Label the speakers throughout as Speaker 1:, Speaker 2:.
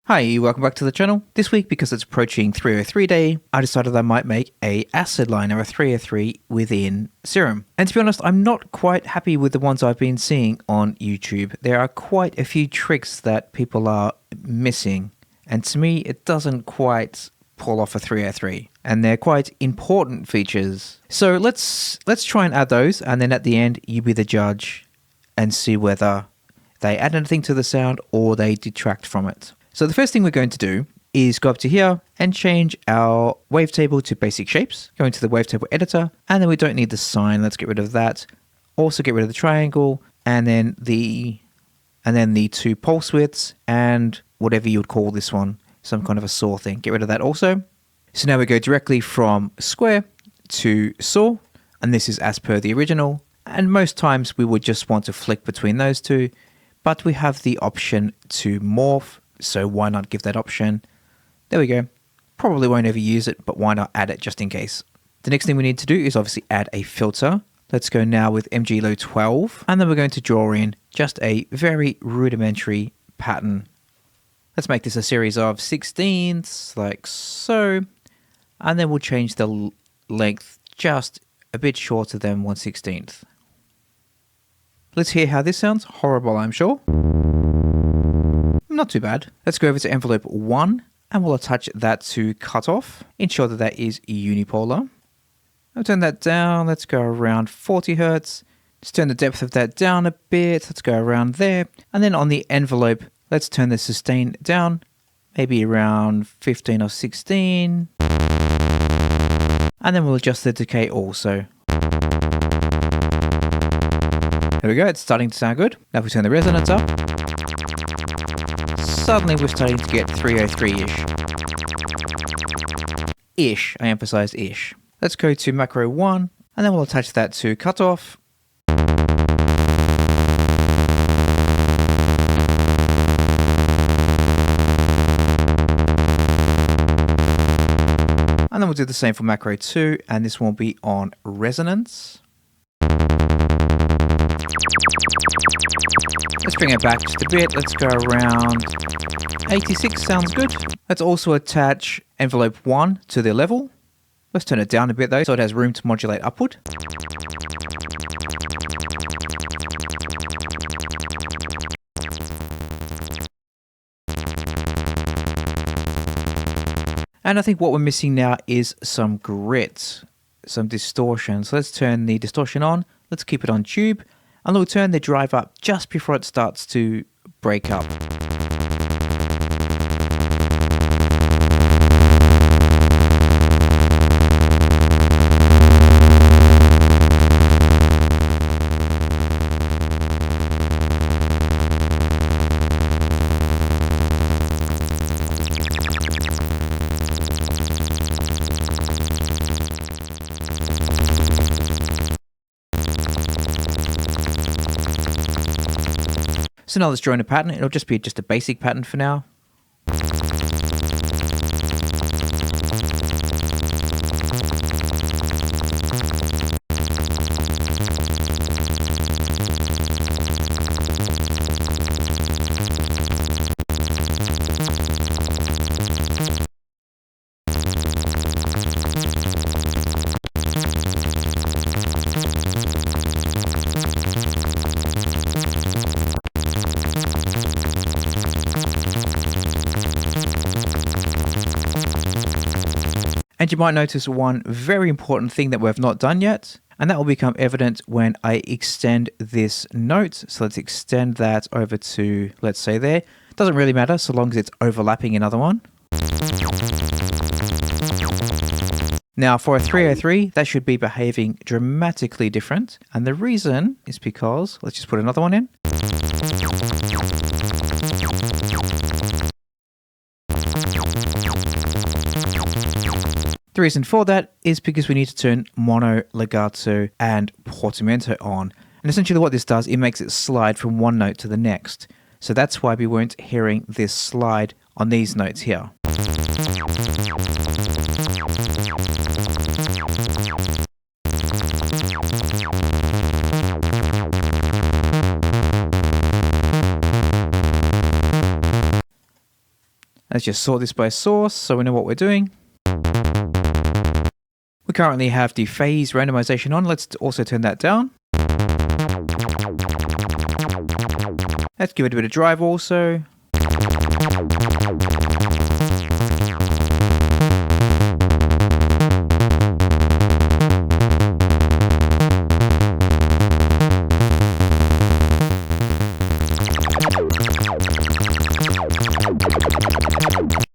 Speaker 1: Hi, welcome back to the channel. This week, because it's approaching 303 day, I decided I might make a acid line or a 303 within Serum. And to be honest, I'm not quite happy with the ones I've been seeing on YouTube. There are quite a few tricks that people are missing, and to me, it doesn't quite pull off a 303. And they're quite important features. So let's try and add those, and then at the end, you be the judge and see whether they add anything to the sound or they detract from it. So the first thing we're going to do is go up to here and change our wavetable to basic shapes. Go into the wavetable editor, and then we don't need the sign. Let's get rid of that. Also get rid of the triangle, and then the two pulse widths and whatever you would call this one, some kind of a saw thing. Get rid of that also. So now we go directly from square to saw, and this is as per the original. And most times we would just want to flick between those two, but we have the option to morph. So why not give that option? There we go. Probably won't ever use it, but why not add it just in case? The next thing we need to do is obviously add a filter. Let's go now with MG Low 12, and then we're going to draw in just a very rudimentary pattern. Let's make this a series of 16ths, like so, and then we'll change the length just a bit shorter than 1/16. Let's hear how this sounds. Horrible, I'm sure. Not too bad. Let's go over to envelope 1 and we'll attach that to cutoff. Ensure that that is unipolar. I'll turn that down. Let's go around 40 Hertz. Let's turn the depth of that down a bit. Let's go around there. And then on the envelope, let's turn the sustain down, maybe around 15 or 16. And then we'll adjust the decay also. There we go. It's starting to sound good. Now if we turn the resonance up, suddenly we're starting to get 303-ish. Ish, I emphasize ish. Let's go to macro 1, and then we'll attach that to cutoff. And then we'll do the same for macro 2, and this will be on resonance. Let's bring it back just a bit. Let's go around 86, sounds good. Let's also attach envelope 1 to the level. Let's turn it down a bit though, so it has room to modulate upward. And I think what we're missing now is some grit, some distortion. So let's turn the distortion on. Let's keep it on tube. And we'll turn the drive up just before it starts to break up. So now let's draw in a pattern. It'll just be just a basic pattern for now. And you might notice one very important thing that we've not done yet, and that will become evident when I extend this note. So let's extend that over to, let's say there. Doesn't really matter so long as it's overlapping another one. Now for a 303, that should be behaving dramatically different. And the reason is because, let's just put another one in. The reason for that is because we need to turn mono, legato, and portamento on. And essentially what this does, it makes it slide from one note to the next. So that's why we weren't hearing this slide on these notes here. Let's just sort this by source so we know what we're doing. We currently have the phase randomization on. Let's also turn that down. Let's give it a bit of drive also.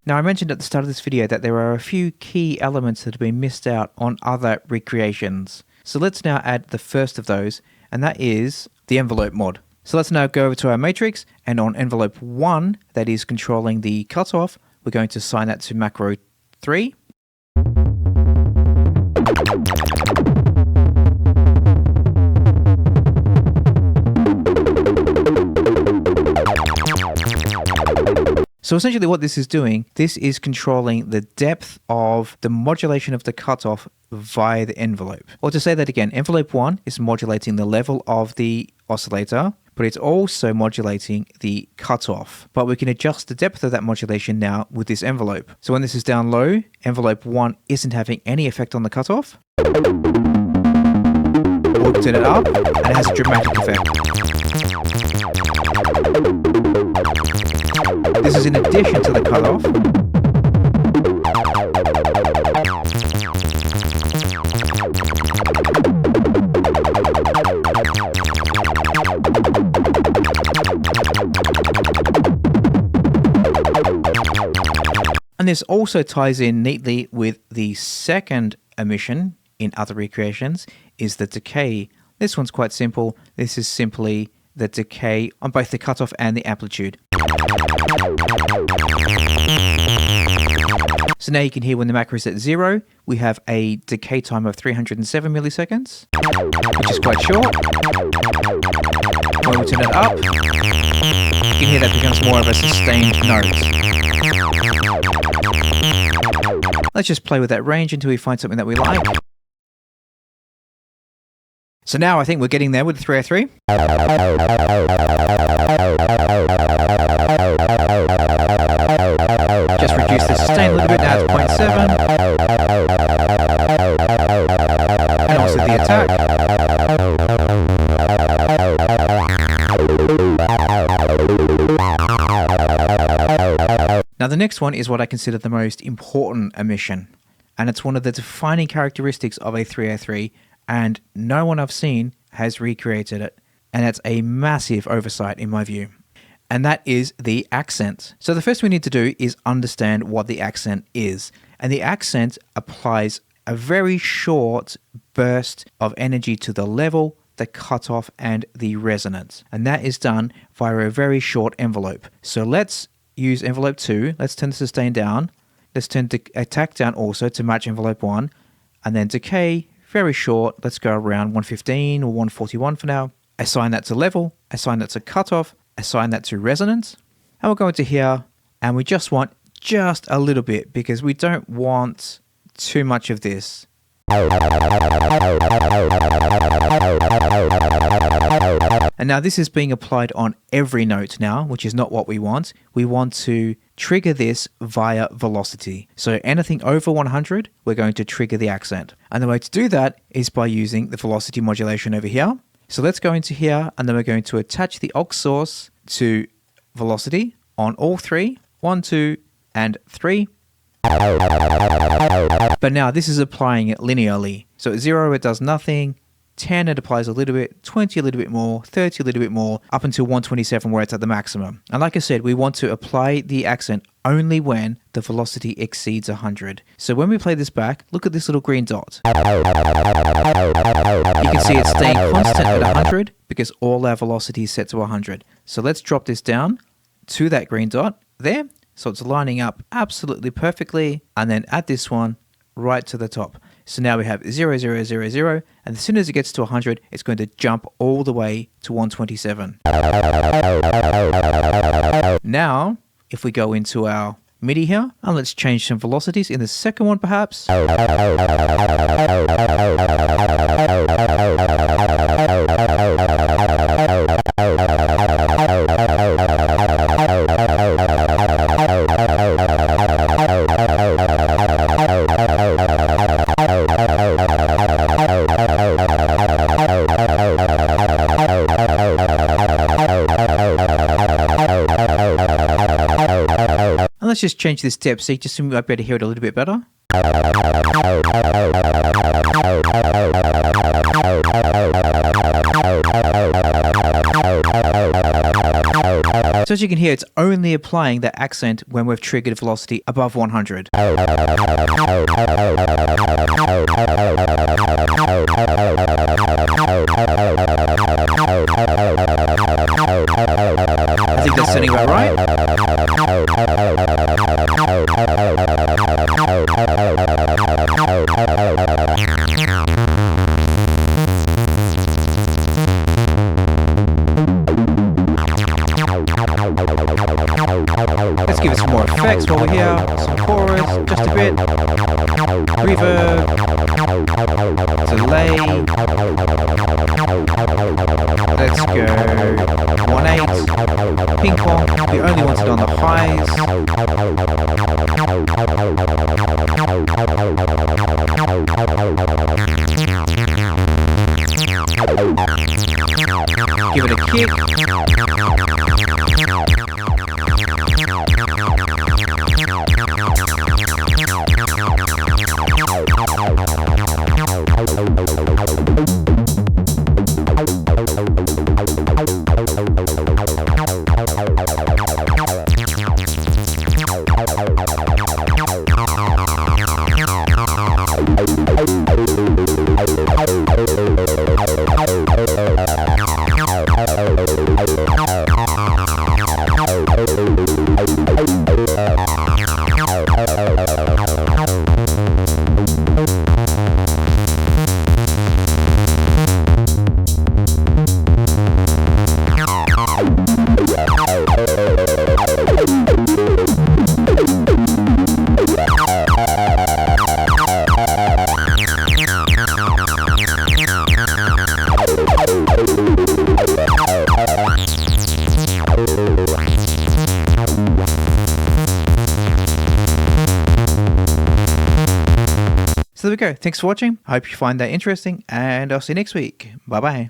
Speaker 1: Now, I mentioned at the start of this video that there are a few key elements that have been missed out on other recreations. So let's now add the first of those, and that is the envelope mod. So let's now go over to our matrix, and on envelope 1, that is controlling the cutoff, we're going to assign that to macro 3. So essentially what this is doing, this is controlling the depth of the modulation of the cutoff via the envelope. Or to say that again, envelope 1 is modulating the level of the oscillator, but it's also modulating the cutoff. But we can adjust the depth of that modulation now with this envelope. So when this is down low, envelope 1 isn't having any effect on the cutoff. We'll turn it up, and it has a dramatic effect. This is in addition to the cutoff. And this also ties in neatly with the second emission in other recreations, is the decay. This one's quite simple. This is simply the decay on both the cutoff and the amplitude. So now you can hear when the macro is at 0, we have a decay time of 307 milliseconds, which is quite short. When we turn it up, you can hear that becomes more of a sustained note. Let's just play with that range until we find something that we like. So now I think we're getting there with the 303. Just reduce the sustain a little bit, now it's 0.7. And also the attack. Now the next one is what I consider the most important emission. And it's one of the defining characteristics of a 303, and no one I've seen has recreated it. And that's a massive oversight in my view. And that is the accent. So the first we need to do is understand what the accent is. And the accent applies a very short burst of energy to the level, the cutoff, and the resonance. And that is done via a very short envelope. So let's use envelope 2. Let's turn the sustain down. Let's turn the attack down also to match envelope 1. And then decay, very short. Let's go around 115 or 141 for now. Assign that to level. Assign that to cutoff. Assign that to resonance. And we'll go into here, and we just want just a little bit because we don't want too much of this. And now this is being applied on every note now, which is not what we want. We want to trigger this via velocity. So anything over 100, we're going to trigger the accent. And the way to do that is by using the velocity modulation over here. So let's go into here, and then we're going to attach the aux source to velocity on all three, 1, 2, and 3. But now this is applying it linearly. So at 0, it does nothing. 10, it applies a little bit. 20, a little bit more. 30, a little bit more. Up until 127, where it's at the maximum. And like I said, we want to apply the accent only when the velocity exceeds 100. So when we play this back, look at this little green dot. You can see it's staying constant at 100 because all our velocity is set to 100. So let's drop this down to that green dot there. So it's lining up absolutely perfectly. And then add this one right to the top. So now we have 0, 0, 0, 0. And as soon as it gets to 100, it's going to jump all the way to 127. Now, if we go into our MIDI here, and let's change some velocities in the second one perhaps. let's just change this depth so you just might be able to hear it a little bit better. So as you can hear, it's only applying that accent when we've triggered velocity above 100. I think that's sounding about right. Let's give it some more effects while we're here. Some chorus, just a bit. Reverb. Delay. Let's go 1/8. Ping pong. We only want it on the highs. Give it a kick. So there we go. Thanks for watching. I hope you find that interesting, and I'll see you next week. Bye bye.